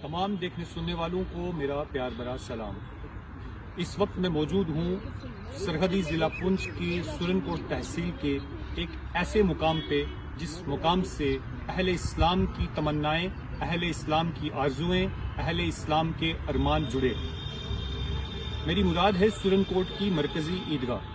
तमाम देखने सुनने वालों को मेरा प्यार भरा सलाम। इस वक्त मैं मौजूद हूँ सरहदी ज़िला पुंछ की सुरनकोट तहसील के एक ऐसे मुकाम पे जिस मुकाम से अहले इस्लाम की तमन्नाएं, अहले इस्लाम की आरजुएं, अहले इस्लाम के अरमान जुड़े। मेरी मुराद है सुरनकोट की मरकज़ी ईदगाह।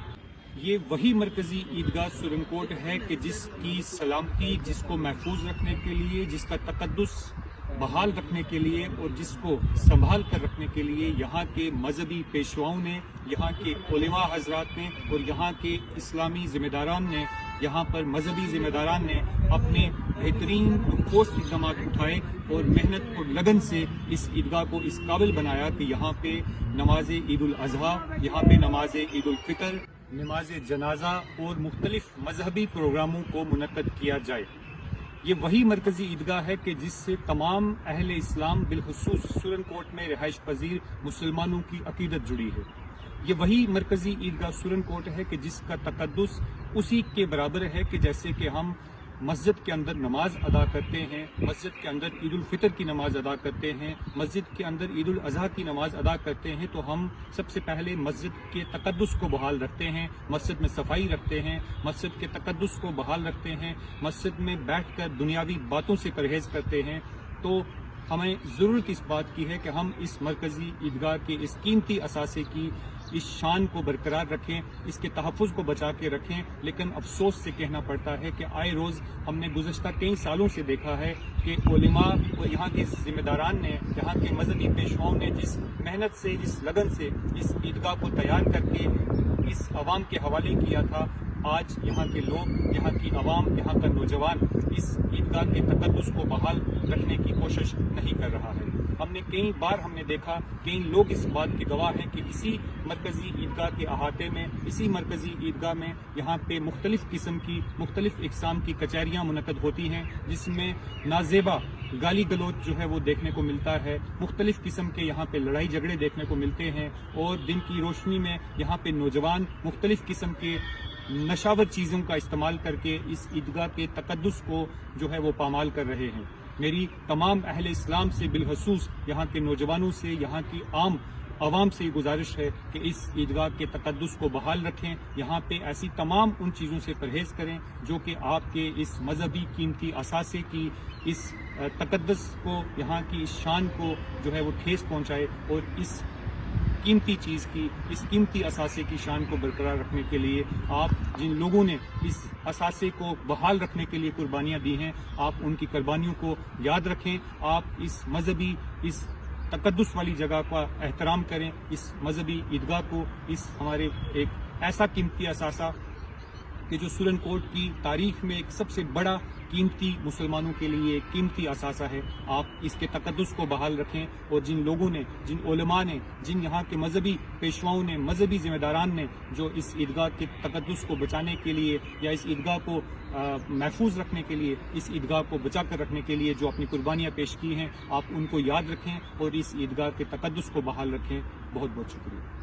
ये वही मरकज़ी ईदगाह सुरनकोट है कि जिसकी सलामती, जिसको महफूज रखने के लिए, जिसका तक़द्दुस बहाल रखने के लिए और जिसको संभाल कर रखने के लिए यहाँ के मजहबी पेशवाओं ने, यहाँ के उलेमा हजरात ने और यहाँ के इस्लामी ज़िम्मेदारान ने, यहाँ पर मजहबी ज़िम्मेदारान ने अपने बेहतरीन ठोस इक़दाम उठाए और मेहनत और लगन से इस ईदगाह को इस काबिल बनाया कि यहाँ पे नमाज ईद उल अज़हा, यहाँ पे नमाज ईद उल फ़ितर, नमाज जनाजा और मुख्तलिफ मजहबी प्रोग्रामों को मुनक्कद किया जाए। ये वही मरकज़ी ईदगाह है कि जिससे तमाम अहले इस्लाम बिलखुसूस सुरनकोट में रिहाइश पजीर मुसलमानों की अकीदत जुड़ी है। ये वही मरकज़ी ईदगाह सुरनकोट है कि जिसका तक़द्दुस उसी के बराबर है कि जैसे कि हम मस्जिद के अंदर नमाज अदा करते हैं, मस्जिद के अंदर ईद उल फितर की नमाज अदा करते हैं, मस्जिद के अंदर ईद उल अज़हा की नमाज अदा करते हैं, तो हम सबसे पहले मस्जिद के तक़द्दुस को बहाल रखते हैं, मस्जिद में सफाई रखते हैं, मस्जिद के तक़द्दुस को बहाल रखते हैं, मस्जिद में बैठकर दुनियावी बातों से परहेज करते हैं। तो हमें ज़रूरत इस बात की है कि हम इस मरकज़ी ईदगाह के इस कीमती असासे की इस शान को बरकरार रखें, इसके तहफ़्फ़ुज़ को बचा के रखें। लेकिन अफसोस से कहना पड़ता है कि आए रोज़ हमने गुज़श्ता कई सालों से देखा है कि उलेमा और यहाँ के ज़िम्मेदारान ने, यहाँ के मजहबी पेशवाओं ने जिस मेहनत से, जिस लगन से इस ईदगाह को तैयार करके इस अवाम के हवाले किया था, आज यहाँ के लोग, यहाँ की आवाम, यहाँ का नौजवान इस ईदगाह के तक़द्दुस को बहाल रखने की कोशिश नहीं कर रहा है। हमने कई बार देखा, कई लोग इस बात के गवाह हैं कि इसी मरकज़ी ईदगाह के अहाते में, इसी मरकज़ी ईदगाह में यहाँ पे मुख्तलिफ़ किस्म की, मुख्तलिफ़ इक़साम की कचहरियाँ मुनक़्क़द होती हैं, जिसमें नाज़ेबा गाली गलोच जो है वो देखने को मिलता है, मुख्तलिफ़ किस्म के यहाँ पे लड़ाई झगड़े देखने को मिलते हैं और दिन की रोशनी में यहाँ पे नौजवान मुख्तलिफ़ किस्म के नशावर चीज़ों का इस्तेमाल करके इस ईदगाह के तक़द्दुस को जो है वो पामाल कर रहे हैं। मेरी तमाम अहले इस्लाम से, बिलखसूस यहाँ के नौजवानों से, यहाँ की आम आवाम से गुजारिश है कि इस ईदगाह के तक़द्दुस को बहाल रखें। यहाँ पे ऐसी तमाम उन चीज़ों से परहेज़ करें जो कि आपके इस मजहबी कीमती असासे की, इस तक़द्दुस को, यहाँ की इस शान को जो है वो ठेस पहुँचाए और इस कीमती चीज़ की, इस कीमती असासे की शान को बरकरार रखने के लिए आप जिन लोगों ने इस असासे को बहाल रखने के लिए कुर्बानियाँ दी हैं, आप उनकी कुर्बानियों को याद रखें। आप इस मजहबी, इस तक़द्दुस वाली जगह का एहतराम करें, इस मजहबी ईदगाह को, इस हमारे एक ऐसा कीमती असासा कि जो सुरनकोट की तारीख में एक सबसे बड़ा कीमती, मुसलमानों के लिए एक कीमती असासा है, आप इसके तक़द्दुस को बहाल रखें। और जिन लोगों ने, जिन उलेमा ने, जिन यहाँ के मजहबी पेशवाओं ने, मजहबी ज़िम्मेदारान ने जो इस ईदगाह के तक़द्दुस को बचाने के लिए या इस ईदगाह को महफूज रखने के लिए, इस ईदगाह को बचा कर रखने के लिए जो अपनी कुर्बानियाँ पेश की हैं, आप उनको याद रखें और इस ईदगाह के तक़द्दुस को बहाल रखें। बहुत बहुत शुक्रिया।